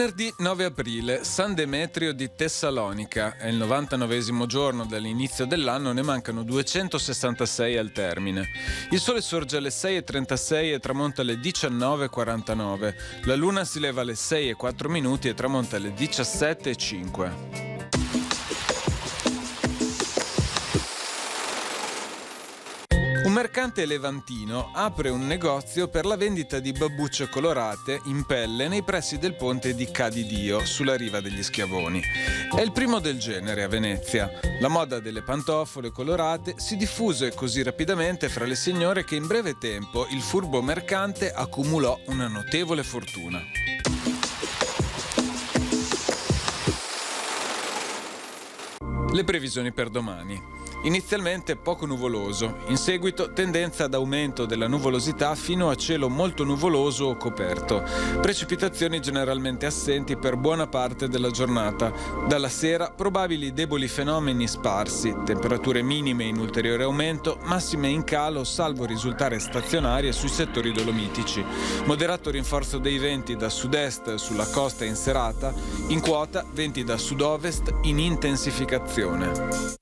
Venerdì 9 aprile, San Demetrio di Tessalonica. È il 99esimo giorno dall'inizio dell'anno, ne mancano 266 al termine. Il sole sorge alle 6:36 e tramonta alle 19:49. La luna si leva alle 6:04 e tramonta alle 17:05. Un mercante levantino apre un negozio per la vendita di babbucce colorate in pelle nei pressi del ponte di Ca' di Dio, sulla riva degli Schiavoni. È il primo del genere a Venezia. La moda delle pantofole colorate si diffuse così rapidamente fra le signore che in breve tempo il furbo mercante accumulò una notevole fortuna. Le previsioni per domani. Inizialmente poco nuvoloso, in seguito tendenza ad aumento della nuvolosità fino a cielo molto nuvoloso o coperto. Precipitazioni generalmente assenti per buona parte della giornata. Dalla sera probabili deboli fenomeni sparsi, temperature minime in ulteriore aumento, massime in calo salvo risultare stazionarie sui settori dolomitici. Moderato rinforzo dei venti da sud-est sulla costa in serata, in quota venti da sud-ovest in intensificazione.